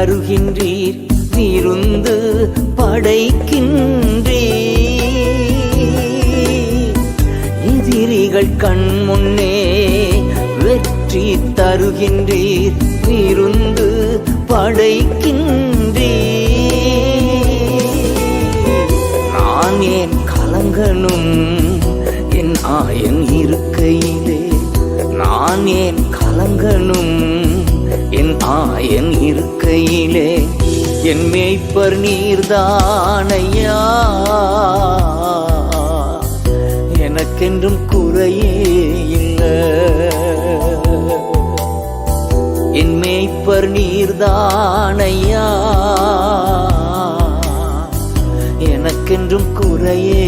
தருகின்றீர், விருந்து படைக்கின்றீர். எதிரிகள் கண் முன்னே வெற்றி தருகின்றீர், விருந்து படைக்கின்றீர். நான் ஏன் கலங்கனும் என் ஆயன் இருக்கையிலே, நான் ஏன் கலங்கனும் என் ஆயன் இருக்கையிலே. என் மேய்ப்பர் நீர்தானையா, எனக்கென்றும் குறையே இல்லை. என் மேய்ப்பர் நீர்தானையா, எனக்கென்றும் குறையே